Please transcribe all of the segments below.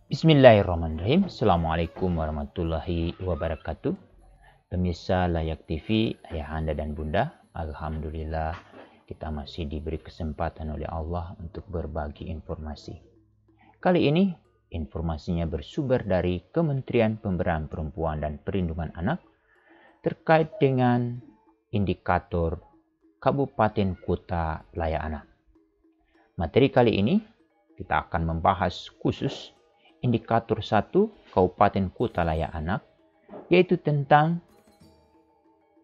Bismillahirrahmanirrahim. Assalamualaikum warahmatullahi wabarakatuh. Pemirsa Layak TV, ayahanda dan bunda, alhamdulillah kita masih diberi kesempatan oleh Allah untuk berbagi informasi. Kali ini informasinya bersumber dari Kementerian Pemberdayaan Perempuan dan Perlindungan Anak terkait dengan indikator Kabupaten Kota Layak Anak. Materi kali ini kita akan membahas khusus indikator 1 Kabupaten Kota Layak Anak, yaitu tentang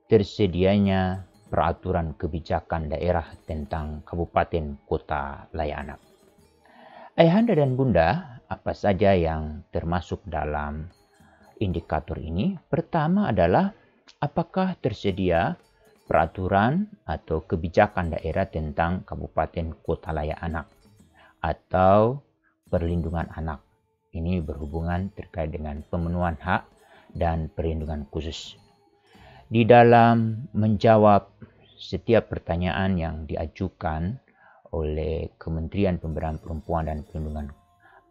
tersedianya peraturan kebijakan daerah tentang Kabupaten Kota Layak Anak. Ayahanda dan bunda, apa saja yang termasuk dalam indikator ini? Pertama adalah apakah tersedia peraturan atau kebijakan daerah tentang Kabupaten Kota Layak Anak atau perlindungan anak. Ini berhubungan terkait dengan pemenuhan hak dan perlindungan khusus. Di dalam menjawab setiap pertanyaan yang diajukan oleh Kementerian Pemberdayaan Perempuan dan Perlindungan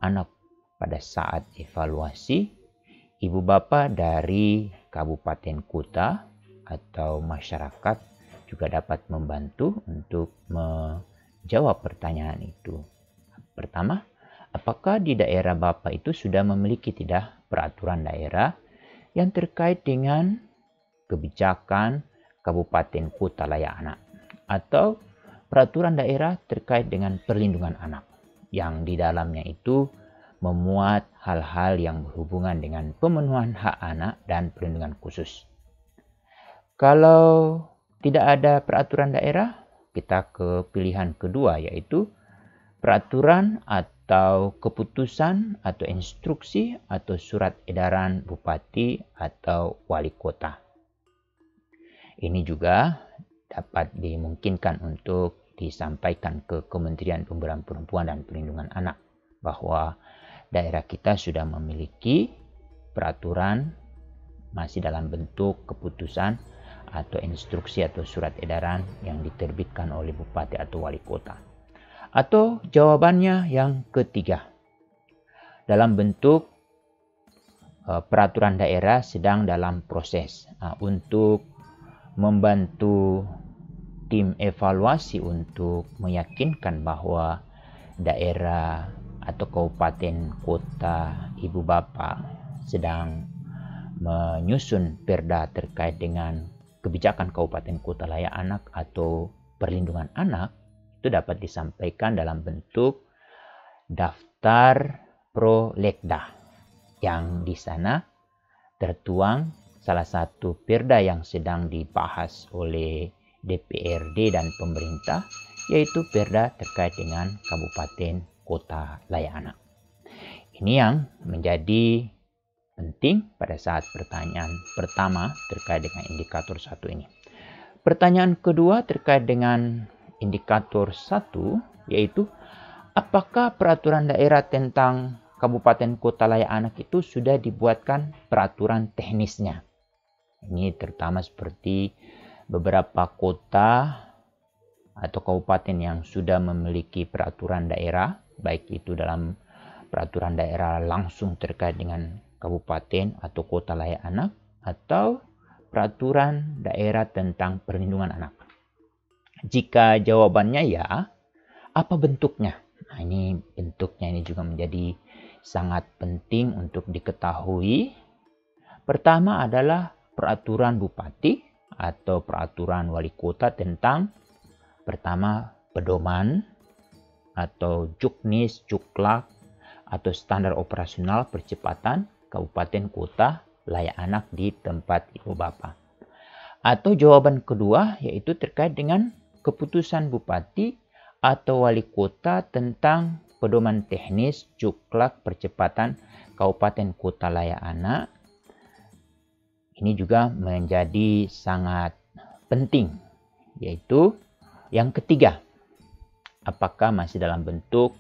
Anak pada saat evaluasi, ibu bapa dari kabupaten kota atau masyarakat juga dapat membantu untuk menjawab pertanyaan itu. Pertama, apakah di daerah Bapak itu sudah memiliki tidak peraturan daerah yang terkait dengan kebijakan Kabupaten Kota Layak Anak atau peraturan daerah terkait dengan perlindungan anak yang di dalamnya itu memuat hal-hal yang berhubungan dengan pemenuhan hak anak dan perlindungan khusus. Kalau tidak ada peraturan daerah, kita ke pilihan kedua, yaitu peraturan atau keputusan atau instruksi atau surat edaran bupati atau wali kota. Ini juga dapat dimungkinkan untuk disampaikan ke Kementerian Pemberdayaan Perempuan dan Perlindungan Anak bahwa daerah kita sudah memiliki peraturan masih dalam bentuk keputusan atau instruksi atau surat edaran yang diterbitkan oleh bupati atau wali kota. Atau jawabannya yang ketiga, dalam bentuk peraturan daerah sedang dalam proses untuk membantu tim evaluasi untuk meyakinkan bahwa daerah atau kabupaten kota ibu bapa sedang menyusun perda terkait dengan kebijakan Kabupaten Kota Layak Anak atau perlindungan anak, itu dapat disampaikan dalam bentuk daftar prolegda yang di sana tertuang salah satu perda yang sedang dibahas oleh DPRD dan pemerintah, yaitu perda terkait dengan Kabupaten Kota Layak Anak. Ini yang menjadi penting pada saat pertanyaan pertama terkait dengan indikator 1 ini. Pertanyaan kedua terkait dengan indikator 1, yaitu apakah peraturan daerah tentang Kabupaten Kota Layak Anak itu sudah dibuatkan peraturan teknisnya. Ini terutama seperti beberapa kota atau kabupaten yang sudah memiliki peraturan daerah, baik itu dalam peraturan daerah langsung terkait dengan kabupaten atau kota layak anak atau peraturan daerah tentang perlindungan anak. Jika jawabannya ya, apa bentuknya? Nah, ini bentuknya ini juga menjadi sangat penting untuk diketahui. Pertama adalah peraturan bupati atau peraturan wali kota tentang pertama pedoman atau juknis, juklak atau standar operasional percepatan kabupaten kota layak anak di tempat ibu bapa. Atau jawaban kedua yaitu terkait dengan keputusan bupati atau wali kota tentang pedoman teknis juklak percepatan kabupaten kota layak anak. Ini juga menjadi sangat penting, yaitu yang ketiga, apakah masih dalam bentuk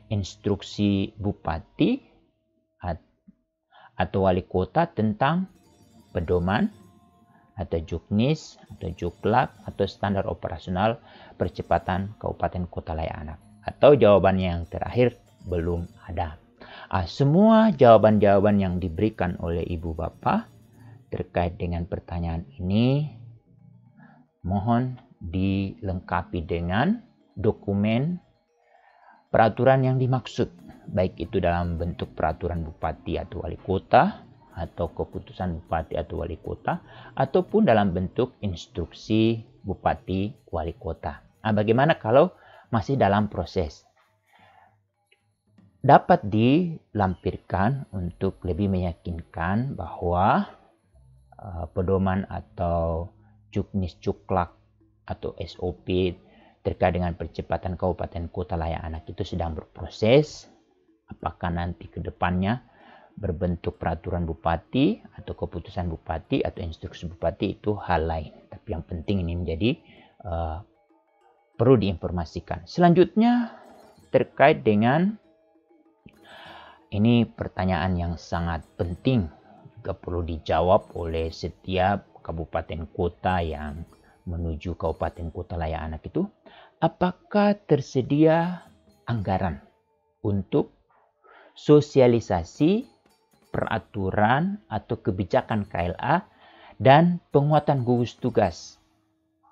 instruksi bupati atau wali kota tentang pedoman atau juknis atau juklak atau standar operasional percepatan kabupaten kota layak anak. Atau jawabannya yang terakhir belum ada. Semua jawaban-jawaban yang diberikan oleh Ibu Bapa terkait dengan pertanyaan ini mohon dilengkapi dengan dokumen peraturan yang dimaksud, baik itu dalam bentuk peraturan bupati atau wali kota, atau keputusan bupati atau wali kota, ataupun dalam bentuk instruksi bupati wali kota. Bagaimana kalau masih dalam proses? Dapat dilampirkan untuk lebih meyakinkan bahwa pedoman atau juknis cuklak atau SOP terkait dengan percepatan kabupaten kota layak anak itu sedang berproses. Apakah nanti ke depannya berbentuk peraturan bupati atau keputusan bupati atau instruksi bupati itu hal lain. Tapi yang penting ini menjadi perlu diinformasikan. Selanjutnya terkait dengan ini pertanyaan yang sangat penting juga perlu dijawab oleh setiap kabupaten kota yang menuju kabupaten kota layak anak itu. Apakah tersedia anggaran untuk sosialisasi peraturan atau kebijakan KLA dan penguatan gugus tugas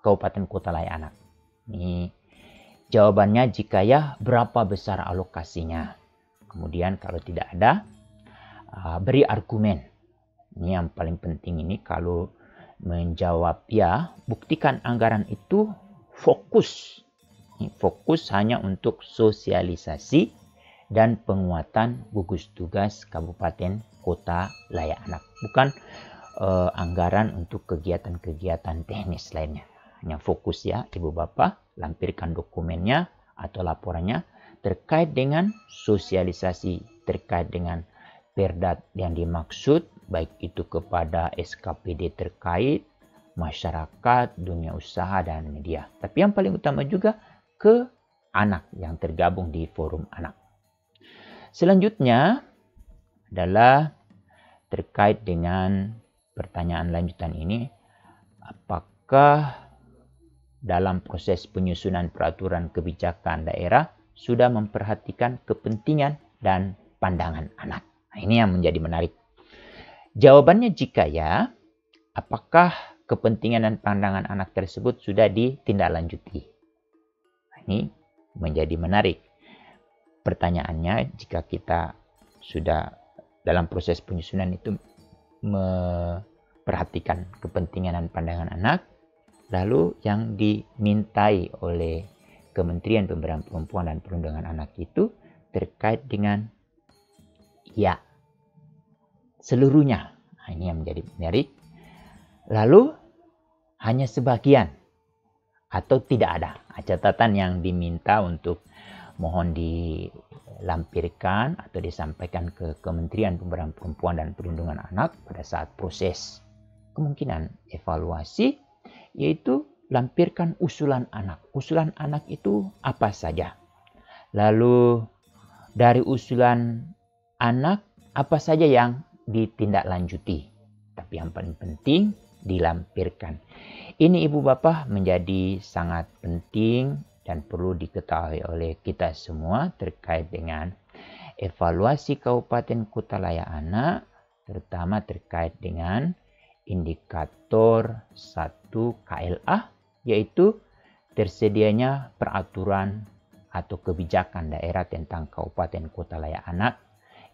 kabupaten kota layak anak? Ini jawabannya jika ya, berapa besar alokasinya? Kemudian kalau tidak ada, beri argumen. Ini yang paling penting ini, kalau menjawab ya, buktikan anggaran itu fokus. Fokus hanya untuk sosialisasi dan penguatan gugus tugas kabupaten kota layak anak. Bukan anggaran untuk kegiatan-kegiatan teknis lainnya. Hanya fokus ya, Ibu Bapak, lampirkan dokumennya atau laporannya terkait dengan sosialisasi, terkait dengan perda yang dimaksud, baik itu kepada SKPD terkait, masyarakat, dunia usaha, dan media. Tapi yang paling utama juga ke anak yang tergabung di forum anak. Selanjutnya adalah terkait dengan pertanyaan lanjutan ini, apakah dalam proses penyusunan peraturan kebijakan daerah sudah memperhatikan kepentingan dan pandangan anak? Ini yang menjadi menarik. Jawabannya jika ya, apakah kepentingan dan pandangan anak tersebut sudah ditindaklanjuti? Ini menjadi menarik. Pertanyaannya, jika kita sudah dalam proses penyusunan itu memperhatikan kepentingan dan pandangan anak, lalu yang dimintai oleh Kementerian Pemberdayaan Perempuan dan Perlindungan Anak itu terkait dengan ya, seluruhnya. Ini yang menjadi menarik. Lalu hanya sebagian atau tidak ada. Catatan yang diminta untuk mohon dilampirkan atau disampaikan ke Kementerian Pemberdayaan Perempuan dan Perlindungan Anak pada saat proses kemungkinan evaluasi, yaitu lampirkan usulan anak. Usulan anak itu apa saja? Lalu dari usulan anak apa saja yang ditindaklanjuti? Tapi yang paling penting dilampirkan. Ini Ibu Bapak menjadi sangat penting dan perlu diketahui oleh kita semua terkait dengan evaluasi Kabupaten Kota Layak Anak, terutama terkait dengan indikator 1 KLA, yaitu tersedianya peraturan atau kebijakan daerah tentang Kabupaten Kota Layak Anak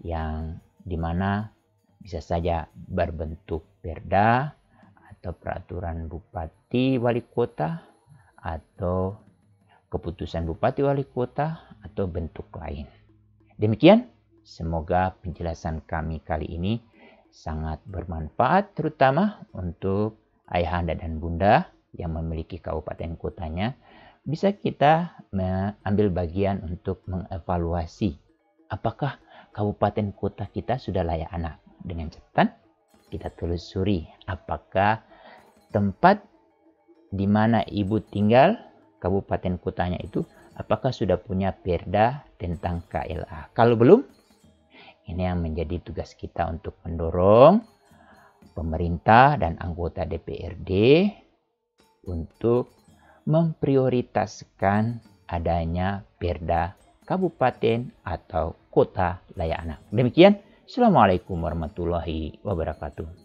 yang dimana bisa saja berbentuk perda atau peraturan bupati wali kota atau keputusan bupati wali kota atau bentuk lain. Demikian, semoga penjelasan kami kali ini sangat bermanfaat, terutama untuk ayahanda dan bunda yang memiliki kabupaten kotanya. Bisa kita mengambil bagian untuk mengevaluasi apakah kabupaten kota kita sudah layak anak. Dengan catatan kita telusuri apakah tempat di mana ibu tinggal, kabupaten kotanya itu, apakah sudah punya perda tentang KLA. Kalau belum, ini yang menjadi tugas kita untuk mendorong pemerintah dan anggota DPRD untuk memprioritaskan adanya perda kabupaten atau Kota Layak Anak. Demikian, Assalamualaikum warahmatullahi wabarakatuh.